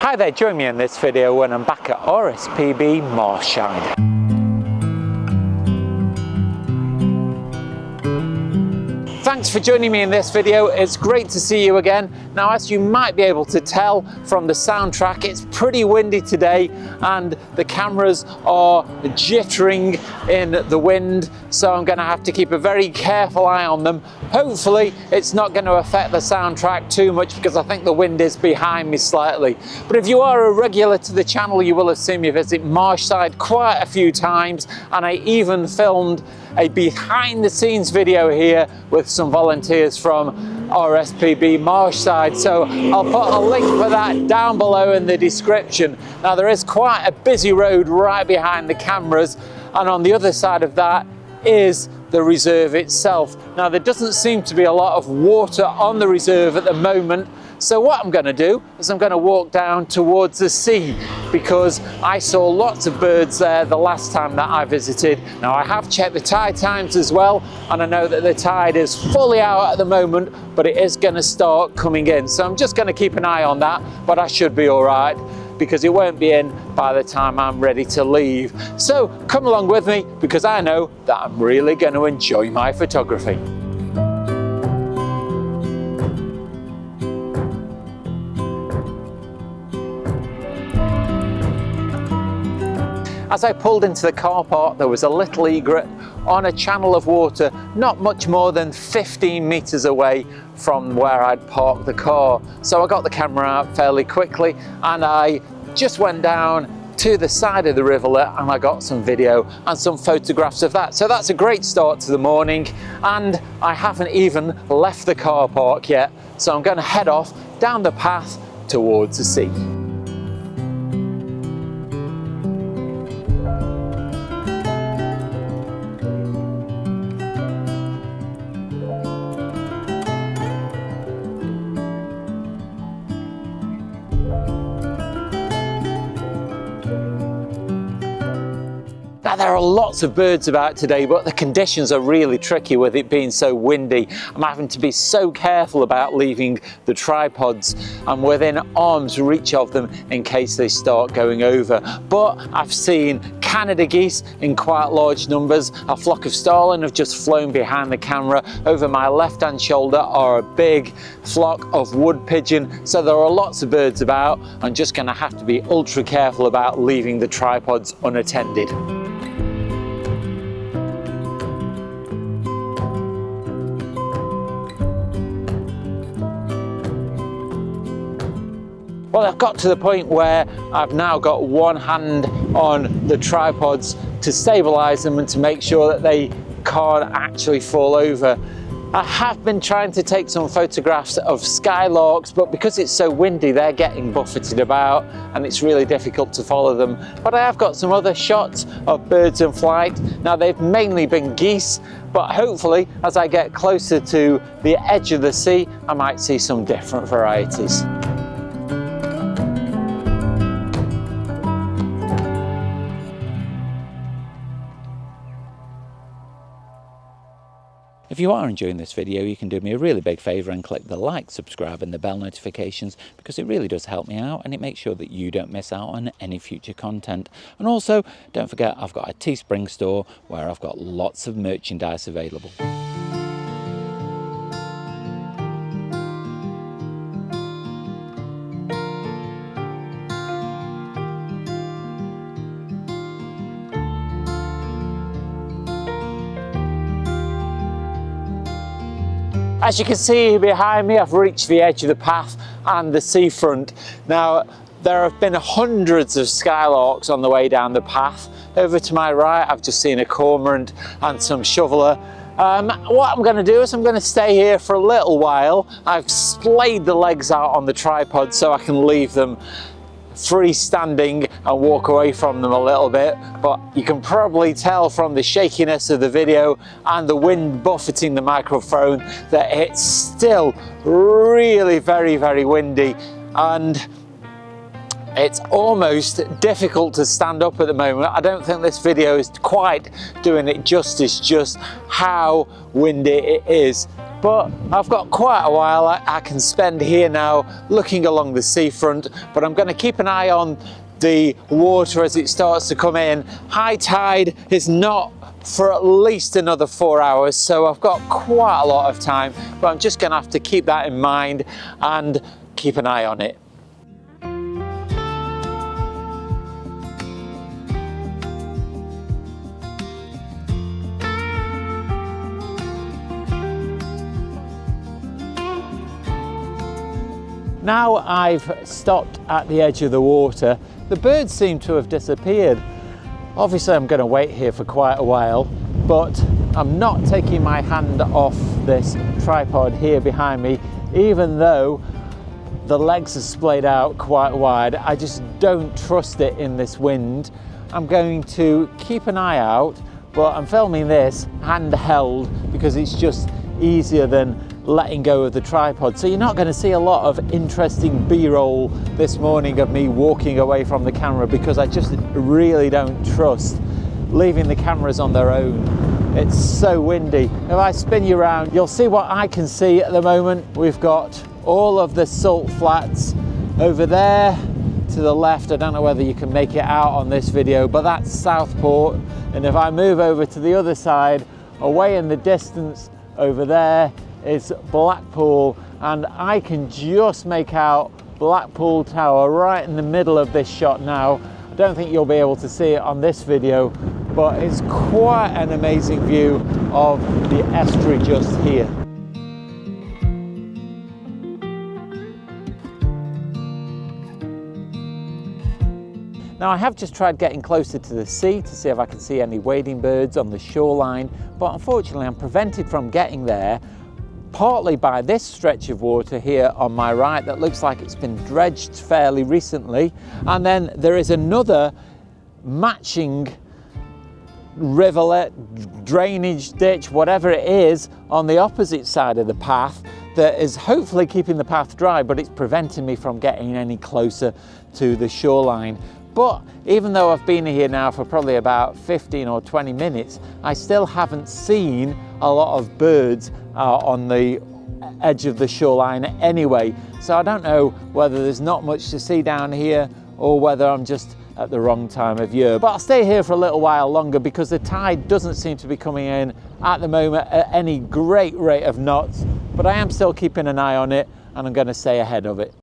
Hi there, join me in this video when I'm back at RSPB Marshside. Thanks for joining me in this video. It's great to see you again. Now, as you might be able to tell from the soundtrack, it's pretty windy today and the cameras are jittering in the wind, so I'm going to have to keep a very careful eye on them. Hopefully it's not going to affect the soundtrack too much because I think the wind is behind me slightly. But if you are a regular to the channel, you will have seen me visit Marshside quite a few times, and I even filmed a behind the scenes video here with some volunteers from RSPB Marshside, so I'll put a link for that down below in the description. Now, there is quite a busy road right behind the cameras, and on the other side of that is the reserve itself. Now, there doesn't seem to be a lot of water on the reserve at the moment, so what I'm going to do is I'm going to walk down towards the sea because I saw lots of birds there the last time that I visited. Now, I have checked the tide times as well, and I know that the tide is fully out at the moment, but it is going to start coming in. So I'm just going to keep an eye on that, but I should be all right because it won't be in by the time I'm ready to leave. So come along with me because I know that I'm really going to enjoy my photography. As I pulled into the car park, there was a little egret on a channel of water not much more than 15 meters away from where I'd parked the car. So I got the camera out fairly quickly and I just went down to the side of the rivulet and I got some video and some photographs of that. So that's a great start to the morning, and I haven't even left the car park yet. So I'm going to head off down the path towards the sea. Now, there are lots of birds about today, but the conditions are really tricky with it being so windy. I'm having to be so careful about leaving the tripods. I'm within arm's reach of them in case they start going over. But I've seen Canada geese in quite large numbers. A flock of starlings have just flown behind the camera. Over my left-hand shoulder are a big flock of wood pigeon. So there are lots of birds about. I'm just going to have to be ultra careful about leaving the tripods unattended. Well, I've got to the point where I've now got one hand on the tripods to stabilize them and to make sure that they can't actually fall over. I have been trying to take some photographs of skylarks, but because it's so windy, they're getting buffeted about and it's really difficult to follow them. But I have got some other shots of birds in flight. Now, they've mainly been geese, but hopefully as I get closer to the edge of the sea, I might see some different varieties. If you are enjoying this video, you can do me a really big favour and click the like, subscribe and the bell notifications, because it really does help me out and it makes sure that you don't miss out on any future content. And also, don't forget, I've got a Teespring store where I've got lots of merchandise available. As you can see behind me, I've reached the edge of the path and the seafront. Now, there have been hundreds of skylarks on the way down the path. Over to my right, I've just seen a cormorant and some shoveler. What I'm going to do is I'm going to stay here for a little while. I've splayed the legs out on the tripod so I can leave them freestanding and walk away from them a little bit, but you can probably tell from the shakiness of the video and the wind buffeting the microphone that it's still really very windy, and it's almost difficult to stand up at the moment. I don't think this video is quite doing it justice, just how windy it is. But I've got quite a while I can spend here now looking along the seafront, but I'm going to keep an eye on the water as it starts to come in. High tide is not for at least another 4 hours, so I've got quite a lot of time, but I'm just going to have to keep that in mind and keep an eye on it. Now I've stopped at the edge of the water, the birds seem to have disappeared. Obviously I'm going to wait here for quite a while, but I'm not taking my hand off this tripod here behind me, even though the legs are splayed out quite wide. I just don't trust it in this wind. I'm going to keep an eye out, but I'm filming this handheld because it's just easier than letting go of the tripod. So you're not going to see a lot of interesting B-roll this morning of me walking away from the camera because I just really don't trust leaving the cameras on their own. It's so windy. If I spin you around, you'll see what I can see at the moment. We've got all of the salt flats over there to the left. I don't know whether you can make it out on this video, but that's Southport. And if I move over to the other side, away in the distance over there is Blackpool, and I can just make out Blackpool Tower right in the middle of this shot now. I don't think you'll be able to see it on this video, but it's quite an amazing view of the estuary just here. Now I have just tried getting closer to the sea to see if I can see any wading birds on the shoreline, but unfortunately I'm prevented from getting there partly by this stretch of water here on my right that looks like it's been dredged fairly recently, and then there is another matching rivulet, drainage ditch, whatever it is, on the opposite side of the path that is hopefully keeping the path dry, but it's preventing me from getting any closer to the shoreline. But even though I've been here now for probably about 15 or 20 minutes, I still haven't seen a lot of birds on the edge of the shoreline anyway. So I don't know whether there's not much to see down here or whether I'm just at the wrong time of year. But I'll stay here for a little while longer because the tide doesn't seem to be coming in at the moment at any great rate of knots, but I am still keeping an eye on it and I'm going to stay ahead of it.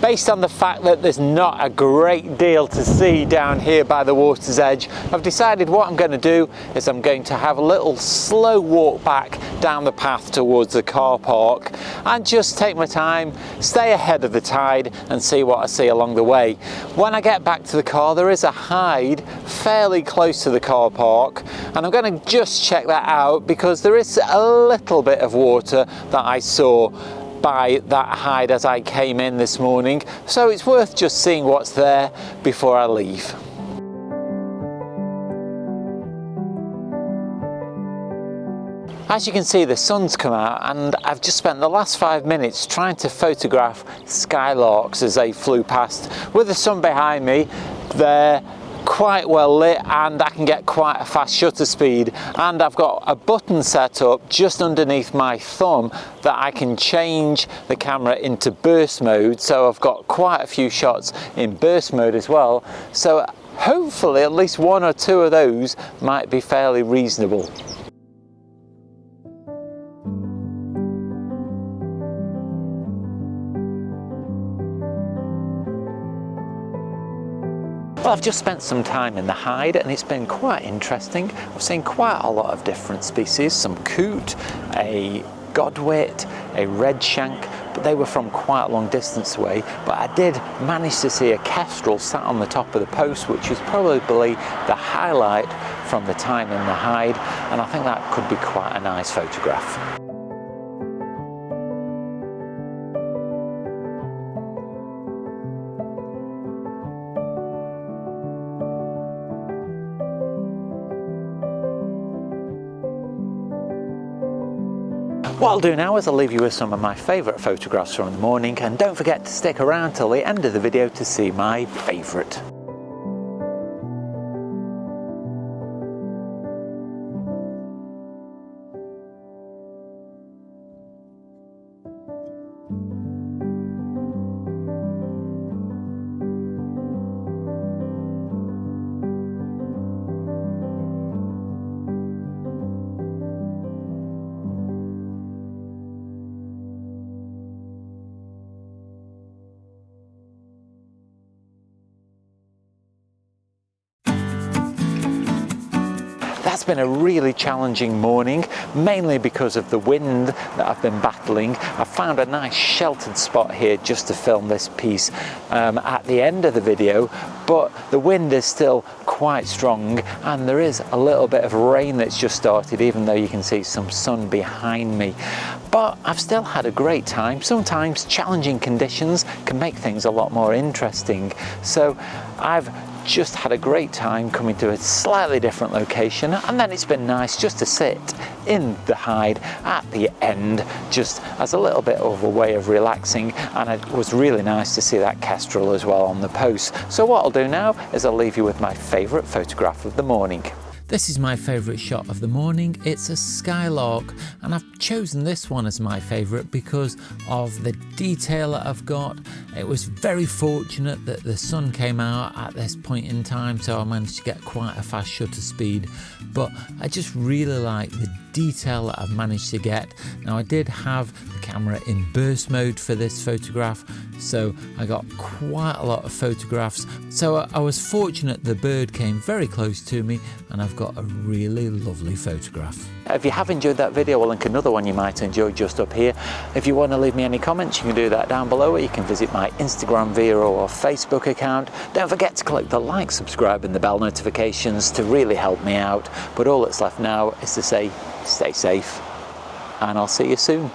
Based on the fact that there's not a great deal to see down here by the water's edge, I've decided what I'm going to do is I'm going to have a little slow walk back down the path towards the car park and just take my time, stay ahead of the tide and see what I see along the way. When I get back to the car, there is a hide fairly close to the car park, and I'm going to just check that out because there is a little bit of water that I saw by that hide as I came in this morning, so it's worth just seeing what's there before I leave. As you can see, the sun's come out and I've just spent the last 5 minutes trying to photograph Skylarks as they flew past. With the sun behind me, they're quite well lit and I can get quite a fast shutter speed, and I've got a button set up just underneath my thumb that I can change the camera into burst mode, so I've got quite a few shots in burst mode as well, so hopefully at least 1 or 2 of those might be fairly reasonable. Well, I've just spent some time in the hide and it's been quite interesting. I've seen quite a lot of different species, some coot, a godwit, a redshank, but they were from quite a long distance away. But I did manage to see a kestrel sat on the top of the post, which was probably the highlight from the time in the hide, and I think that could be quite a nice photograph. What I'll do now is I'll leave you with some of my favourite photographs from the morning, and don't forget to stick around till the end of the video to see my favourite. has been a really challenging morning, mainly because of the wind that I've been battling. I found a nice sheltered spot here just to film this piece at the end of the video, but the wind is still quite strong and there is a little bit of rain that's just started, even though you can see some sun behind me. But I've still had a great time. Sometimes challenging conditions can make things a lot more interesting. So I've just had a great time coming to a slightly different location, and then it's been nice just to sit in the hide at the end, just as a little bit of a way of relaxing. And it was really nice to see that kestrel as well on the post. So what I'll do now is I'll leave you with my favourite photograph of the morning. This is my favourite shot of the morning. It's a skylark, and I've chosen this one as my favourite because of the detail that I've got. It was very fortunate that the sun came out at this point in time, so I managed to get quite a fast shutter speed, but I just really like the detail that I've managed to get. Now, I did have the camera in burst mode for this photograph, so I got quite a lot of photographs. So I was fortunate the bird came very close to me and I've got a really lovely photograph. If you have enjoyed that video, I'll link another one you might enjoy just up here. If you want to leave me any comments, you can do that down below, or you can visit my Instagram, Vero or Facebook account. Don't forget to click the like, subscribe and the bell notifications to really help me out. But all that's left now is to say, stay safe, and I'll see you soon.